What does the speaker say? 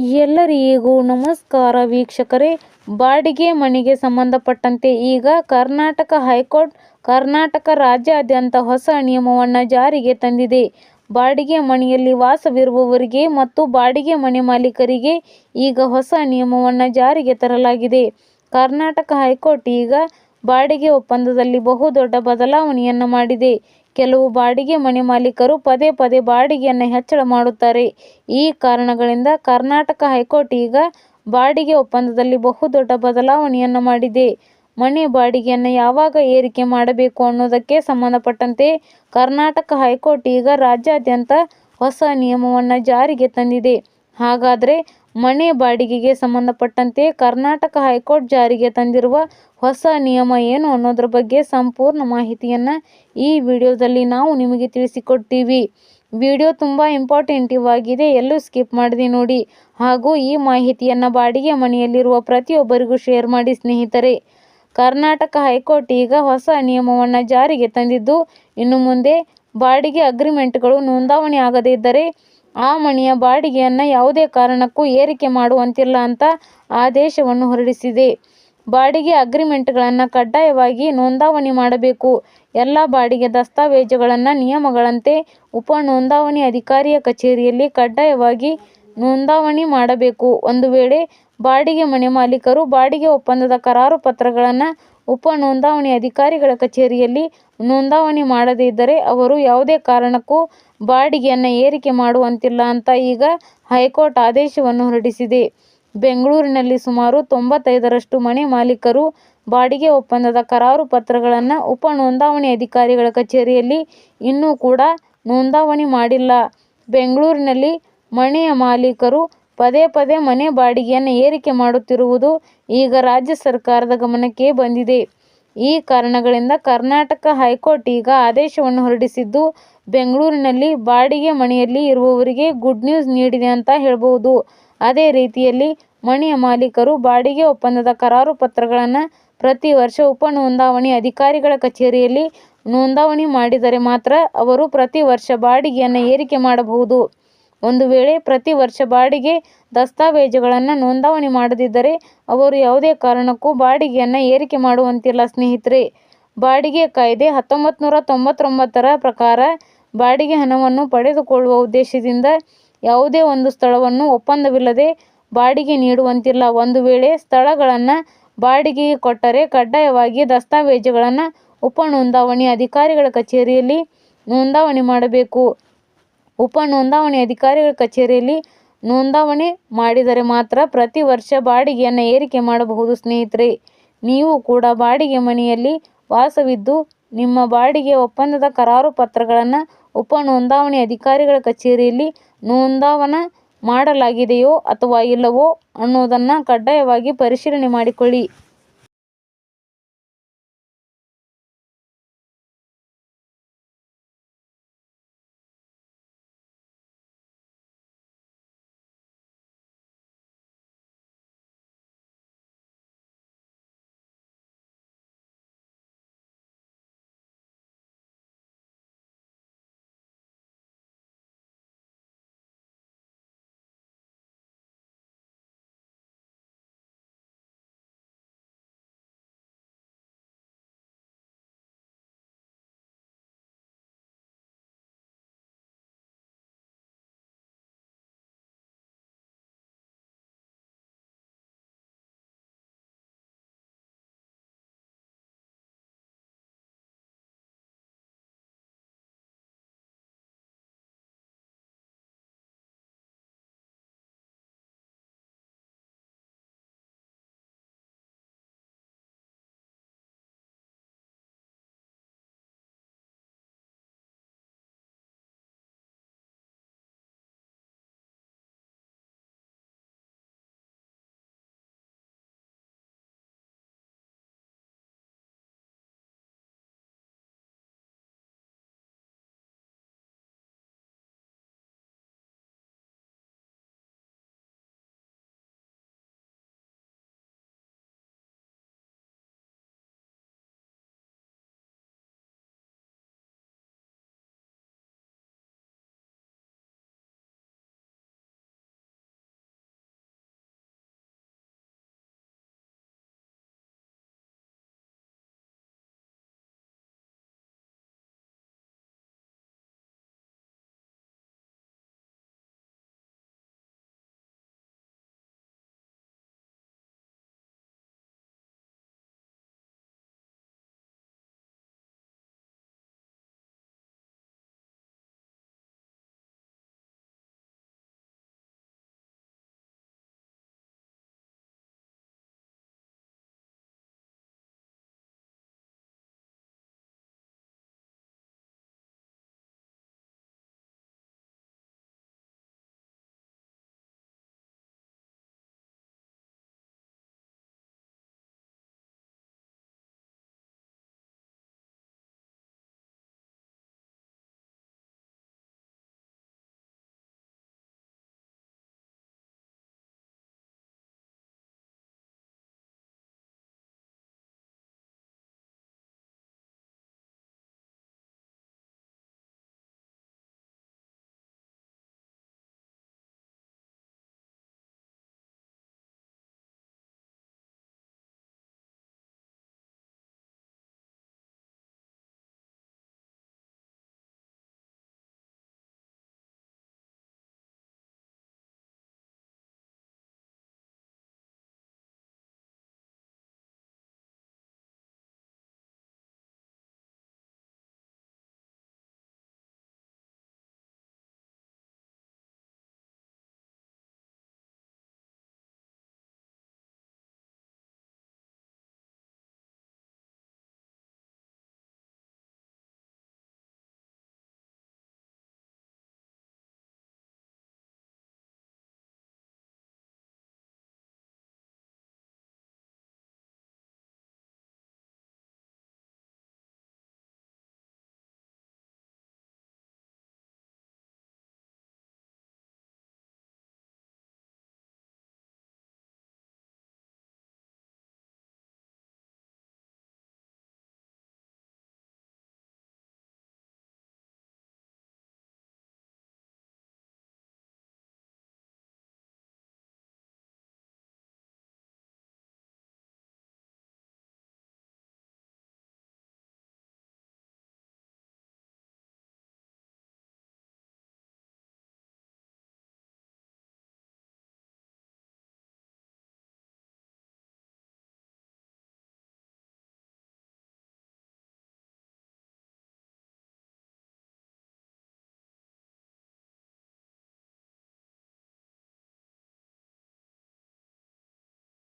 ಎಲ್ಲರಿಗೂ ನಮಸ್ಕಾರ ವೀಕ್ಷಕರೇ. ಬಾಡಿಗೆ ಮನೆಗೆ ಸಂಬಂಧಪಟ್ಟಂತೆ ಈಗ ಕರ್ನಾಟಕ ಹೈಕೋರ್ಟ್ ಕರ್ನಾಟಕ ರಾಜ್ಯಾದ್ಯಂತ ಹೊಸ ನಿಯಮವನ್ನು ಜಾರಿಗೆ ತಂದಿದೆ. ಬಾಡಿಗೆ ಮನೆಯಲ್ಲಿ ವಾಸವಿರುವವರಿಗೆ ಮತ್ತು ಬಾಡಿಗೆ ಮನೆ ಮಾಲೀಕರಿಗೆ ಈಗ ಹೊಸ ನಿಯಮವನ್ನು ಜಾರಿಗೆ ತರಲಾಗಿದೆ. ಕರ್ನಾಟಕ ಹೈಕೋರ್ಟ್ ಈಗ ಬಾಡಿಗೆ ಒಪ್ಪಂದದಲ್ಲಿ ಬಹುದೊಡ್ಡ ಬದಲಾವಣೆಯನ್ನು ಮಾಡಿದೆ. ಕೆಲವು ಬಾಡಿಗೆ ಮನೆ ಮಾಲೀಕರು ಪದೇ ಪದೇ ಬಾಡಿಗೆಯನ್ನು ಹೆಚ್ಚಳ ಮಾಡುತ್ತಾರೆ. ಈ ಕಾರಣಗಳಿಂದ ಕರ್ನಾಟಕ ಹೈಕೋರ್ಟ್ ಈಗ ಬಾಡಿಗೆ ಒಪ್ಪಂದದಲ್ಲಿ ಬಹುದೊಡ್ಡ ಬದಲಾವಣೆಯನ್ನು ಮಾಡಿದೆ. ಮನೆ ಬಾಡಿಗೆಯನ್ನು ಯಾವಾಗ ಏರಿಕೆ ಮಾಡಬೇಕು ಅನ್ನೋದಕ್ಕೆ ಸಂಬಂಧಪಟ್ಟಂತೆ ಕರ್ನಾಟಕ ಹೈಕೋರ್ಟ್ ಈಗ ರಾಜ್ಯಾದ್ಯಂತ ಹೊಸ ನಿಯಮವನ್ನು ಜಾರಿಗೆ ತಂದಿದೆ. ಹಾಗಾದರೆ ಮನೆ ಬಾಡಿಗೆಗೆ ಸಂಬಂಧಪಟ್ಟಂತೆ ಕರ್ನಾಟಕ ಹೈಕೋರ್ಟ್ ಜಾರಿಗೆ ತಂದಿರುವ ಹೊಸ ನಿಯಮ ಏನು ಅನ್ನೋದ್ರ ಬಗ್ಗೆ ಸಂಪೂರ್ಣ ಮಾಹಿತಿಯನ್ನು ಈ ವಿಡಿಯೋದಲ್ಲಿ ನಾವು ನಿಮಗೆ ತಿಳಿಸಿಕೊಡ್ತೀವಿ. ವಿಡಿಯೋ ತುಂಬ ಇಂಪಾರ್ಟೆಂಟಿವ್ ಆಗಿದೆ, ಎಲ್ಲೂ ಸ್ಕಿಪ್ ಮಾಡದೆ ನೋಡಿ. ಹಾಗೂ ಈ ಮಾಹಿತಿಯನ್ನು ಬಾಡಿಗೆ ಮನೆಯಲ್ಲಿರುವ ಪ್ರತಿಯೊಬ್ಬರಿಗೂ ಶೇರ್ ಮಾಡಿ ಸ್ನೇಹಿತರೆ. ಕರ್ನಾಟಕ ಹೈಕೋರ್ಟ್ ಈಗ ಹೊಸ ನಿಯಮವನ್ನು ಜಾರಿಗೆ ತಂದಿದ್ದು, ಇನ್ನು ಮುಂದೆ ಬಾಡಿಗೆ ಅಗ್ರಿಮೆಂಟ್ಗಳು ನೋಂದಾವಣಿ ಆಗದೇ ಇದ್ದರೆ ಆ ಮನೆಯ ಬಾಡಿಗೆಯನ್ನು ಯಾವುದೇ ಕಾರಣಕ್ಕೂ ಏರಿಕೆ ಮಾಡುವಂತಿಲ್ಲ ಅಂತ ಆದೇಶವನ್ನು ಹೊರಡಿಸಿದೆ. ಬಾಡಿಗೆ ಅಗ್ರಿಮೆಂಟ್ಗಳನ್ನು ಕಡ್ಡಾಯವಾಗಿ ನೋಂದಾವಣಿ ಮಾಡಬೇಕು. ಎಲ್ಲ ಬಾಡಿಗೆ ದಸ್ತಾವೇಜುಗಳನ್ನು ನಿಯಮಗಳಂತೆ ಉಪ ನೋಂದಾವಣಿ ಅಧಿಕಾರಿಯ ಕಚೇರಿಯಲ್ಲಿ ಕಡ್ಡಾಯವಾಗಿ ನೋಂದಾವಣಿ ಮಾಡಬೇಕು. ಒಂದು ವೇಳೆ ಬಾಡಿಗೆ ಮನೆ ಮಾಲೀಕರು ಬಾಡಿಗೆ ಒಪ್ಪಂದದ ಕರಾರು ಪತ್ರಗಳನ್ನು ಉಪ ನೋಂದಾವಣಿ ಅಧಿಕಾರಿಗಳ ಕಚೇರಿಯಲ್ಲಿ ನೋಂದಾವಣಿ ಮಾಡದೇ ಇದ್ದರೆ ಅವರು ಯಾವುದೇ ಕಾರಣಕ್ಕೂ ಬಾಡಿಗೆಯನ್ನು ಏರಿಕೆ ಮಾಡುವಂತಿಲ್ಲ ಅಂತ ಈಗ ಹೈಕೋರ್ಟ್ ಆದೇಶವನ್ನು ಹೊರಡಿಸಿದೆ. ಬೆಂಗಳೂರಿನಲ್ಲಿ ಸುಮಾರು 95ರಷ್ಟು ಮನೆ ಮಾಲೀಕರು ಬಾಡಿಗೆ ಒಪ್ಪಂದದ ಕರಾರು ಪತ್ರಗಳನ್ನು ಉಪ ನೋಂದಾವಣಿ ಅಧಿಕಾರಿಗಳ ಕಚೇರಿಯಲ್ಲಿ ಇನ್ನೂ ಕೂಡ ನೋಂದಾವಣಿ ಮಾಡಿಲ್ಲ. ಬೆಂಗಳೂರಿನಲ್ಲಿ ಮನೆಯ ಮಾಲೀಕರು ಪದೇ ಪದೇ ಮನೆ ಬಾಡಿಗೆಯನ್ನು ಏರಿಕೆ ಮಾಡುತ್ತಿರುವುದು ಈಗ ರಾಜ್ಯ ಸರ್ಕಾರದ ಗಮನಕ್ಕೆ ಬಂದಿದೆ. ಈ ಕಾರಣಗಳಿಂದ ಕರ್ನಾಟಕ ಹೈಕೋರ್ಟ್ ಈಗ ಆದೇಶವನ್ನು ಹೊರಡಿಸಿದ್ದು, ಬೆಂಗಳೂರಿನಲ್ಲಿ ಬಾಡಿಗೆ ಮನೆಯಲ್ಲಿ ಇರುವವರಿಗೆ ಗುಡ್ ನ್ಯೂಸ್ ನೀಡಿದೆ ಅಂತ ಹೇಳ್ಬೋದು. ಅದೇ ರೀತಿಯಲ್ಲಿ ಮನೆಯ ಮಾಲೀಕರು ಬಾಡಿಗೆ ಒಪ್ಪಂದದ ಕರಾರು ಪತ್ರಗಳನ್ನು ಪ್ರತಿ ವರ್ಷ ಉಪ ನೋಂದಾವಣಿ ಅಧಿಕಾರಿಗಳ ಕಚೇರಿಯಲ್ಲಿ ನೋಂದಾವಣಿ ಮಾಡಿದರೆ ಮಾತ್ರ ಅವರು ಪ್ರತಿ ವರ್ಷ ಬಾಡಿಗೆಯನ್ನು ಏರಿಕೆ ಮಾಡಬಹುದು. ಒಂದು ವೇಳೆ ಪ್ರತಿ ವರ್ಷ ಬಾಡಿಗೆ ದಸ್ತಾವೇಜುಗಳನ್ನು ನೋಂದಾವಣಿ ಮಾಡದಿದ್ದರೆ ಅವರು ಯಾವುದೇ ಕಾರಣಕ್ಕೂ ಬಾಡಿಗೆಯನ್ನು ಏರಿಕೆ ಮಾಡುವಂತಿಲ್ಲ ಸ್ನೇಹಿತರೆ. ಬಾಡಿಗೆ ಕಾಯ್ದೆ 1999ರ ಪ್ರಕಾರ ಬಾಡಿಗೆ ಹಣವನ್ನು ಪಡೆದುಕೊಳ್ಳುವ ಉದ್ದೇಶದಿಂದ ಯಾವುದೇ ಒಂದು ಸ್ಥಳವನ್ನು ಒಪ್ಪಂದವಿಲ್ಲದೆ ಬಾಡಿಗೆ ನೀಡುವಂತಿಲ್ಲ. ಒಂದು ವೇಳೆ ಸ್ಥಳಗಳನ್ನು ಬಾಡಿಗೆಗೆ ಕೊಟ್ಟರೆ ಕಡ್ಡಾಯವಾಗಿ ದಸ್ತಾವೇಜುಗಳನ್ನು ಉಪ ನೋಂದಾವಣಿ ಅಧಿಕಾರಿಗಳ ಕಚೇರಿಯಲ್ಲಿ ನೋಂದಾವಣಿ ಮಾಡಬೇಕು. ಉಪ ನೋಂದಾವಣಿ ಅಧಿಕಾರಿಗಳ ಕಚೇರಿಯಲ್ಲಿ ನೋಂದಾವಣಿ ಮಾಡಿದರೆ ಮಾತ್ರ ಪ್ರತಿ ವರ್ಷ ಬಾಡಿಗೆಯನ್ನು ಏರಿಕೆ ಮಾಡಬಹುದು ಸ್ನೇಹಿತರೆ. ನೀವು ಕೂಡ ಬಾಡಿಗೆ ಮನೆಯಲ್ಲಿ ವಾಸವಿದ್ದು ನಿಮ್ಮ ಬಾಡಿಗೆ ಒಪ್ಪಂದದ ಕರಾರು ಪತ್ರಗಳನ್ನು ಉಪ ನೋಂದಾವಣಿ ಅಧಿಕಾರಿಗಳ ಕಚೇರಿಯಲ್ಲಿ ನೋಂದಾವಣೆ ಮಾಡಲಾಗಿದೆಯೋ ಅಥವಾ ಇಲ್ಲವೋ ಅನ್ನೋದನ್ನು ಕಡ್ಡಾಯವಾಗಿ ಪರಿಶೀಲನೆ ಮಾಡಿಕೊಳ್ಳಿ.